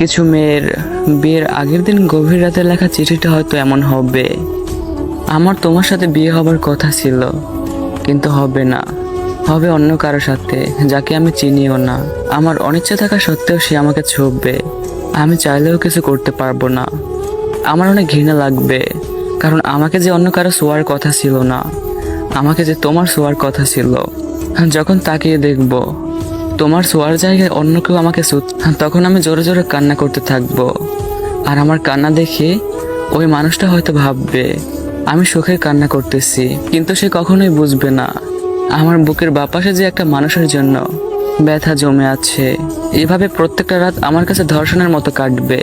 কিছু মেয়ের বিয়ের আগের দিন গভীর রাতে লেখা চিঠিটা হয়তো এমন হবে, আমার তোমার সাথে বিয়ে হবার কথা ছিল, কিন্তু হবে না, হবে অন্য কারো সাথে যাকে আমি চিনিও না। আমার অনিচ্ছা থাকা সত্ত্বেও সে আমাকে ছুঁবে, আমি চাইলেও কিছু করতে পারবো না। আমার অনেক ঘৃণা লাগবে, কারণ আমাকে যে অন্য কারো ছোঁয়ার কথা ছিল না, আমাকে যে তোমার ছোঁয়ার কথা ছিল। যখন তাকিয়ে দেখব তোমার ছোঁয়ার জায়গায় অন্য কেউ আমাকে তখন আমি জোরে জোরে কান্না করতে থাকবো। আর আমার কান্না দেখে ওই মানুষটা হয়তো ভাববে আমি সুখের কান্না করতেছি, কিন্তু সে কখনোই বুঝবে না আমার বুকের বাপাশে যে একটা মানুষের জন্য ব্যথা জমে আছে। এভাবে প্রত্যেকটা রাত আমার কাছে ধর্ষণের মতো কাটবে,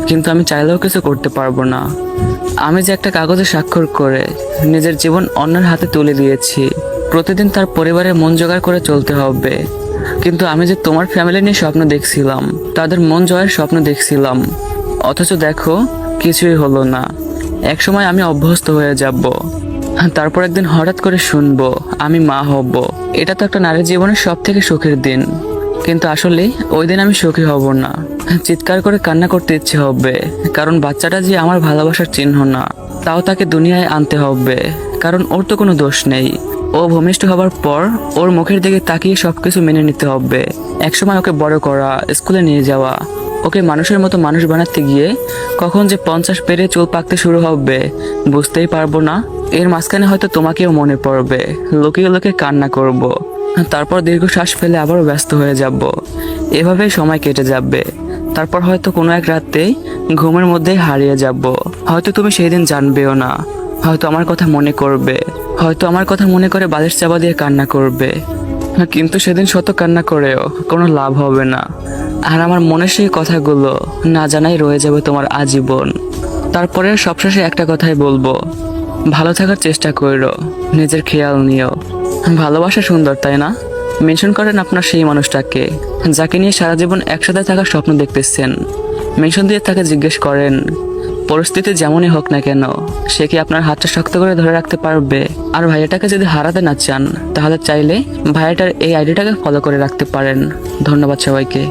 কিন্তু আমি চাইলেও কিছু করতে পারবো না। আমি যে একটা কাগজে স্বাক্ষর করে নিজের জীবন অন্যের হাতে তুলে দিয়েছি, প্রতিদিন তার পরিবারের মন জোগাড় করে চলতে হবে। কিন্তু আমি যে তোমার ফ্যামিলি নিয়ে স্বপ্ন দেখছিলাম, তাদের মন জয়ের স্বপ্ন দেখছিলাম, অথচ দেখো কিছুই হলো না। একসময় আমি অভ্যস্ত হয়ে যাব, তারপর একদিন হঠাৎ করে শুনবো আমি মা হব। এটা তো একটা নারীর জীবনের সব থেকে সুখের দিন, কিন্তু আসলে ওই দিন আমি সুখী হব না। চিৎকার করে কান্না করতে ইচ্ছে হবে, কারণ বাচ্চাটা যে আমার ভালোবাসার চিহ্ন না, তাও তাকে দুনিয়ায় আনতে হবে, কারণ ওর তো কোনো দোষ নেই। ও ভূমিষ্ঠ হবার পর ওর মুখের দিকে তাকিয়ে সবকিছু মেনে নিতে হবে। একসময় ওকে বড় করা, স্কুলে নিয়ে যাওয়া, ওকে মানুষের মতো মানুষ বানাতে গিয়ে কখন যে 50 পেরে চুল পাকতে শুরু হবে বুঝতেই পারবো না। এর মাঝখানে হয়তো তোমাকেও মনে পড়বে, লুকিয়ে লুকিয়ে কান্না করব, তারপর দীর্ঘশ্বাস ফেলে আবারও ব্যস্ত হয়ে যাব। এভাবেই সময় কেটে যাবে। তারপর হয়তো কোনো এক রাতে ঘুমের মধ্যেই হারিয়ে যাব। হয়তো তুমি সেই দিন জানবেও না, হয়তো আমার কথা মনে করবে, হয়তো আমার কথা মনে করে বালিশ চাপা দিয়ে কান্না করবে, কিন্তু সেদিন শত কান্না করেও কোনো লাভ হবে না। আর আমার মনের সেই কথাগুলো না জানাই রয়ে যাবে তোমার আজীবন। তারপরে সবশেষে একটা কথাই বলবো, ভালো থাকার চেষ্টা করো, নিজের খেয়াল নিও। ভালোবাসা সুন্দর, তাই না? মেনশন করেন আপনার সেই মানুষটাকে যাকে নিয়ে সারা জীবন একসাথে থাকার স্বপ্ন দেখতেছেন। মেনশন দিয়ে তাকে জিজ্ঞেস করেন পরিস্থিতি যেমনই হোক না কেন সে কি আপনার হাতটা শক্ত করে ধরে রাখতে পারবে। আর ভাইয়াটাকে যদি হারাতে না চান, তাহলে চাইলে ভাইয়াটার এই আইডিটাকে ফলো করে রাখতে পারেন। ধন্যবাদ সবাইকে।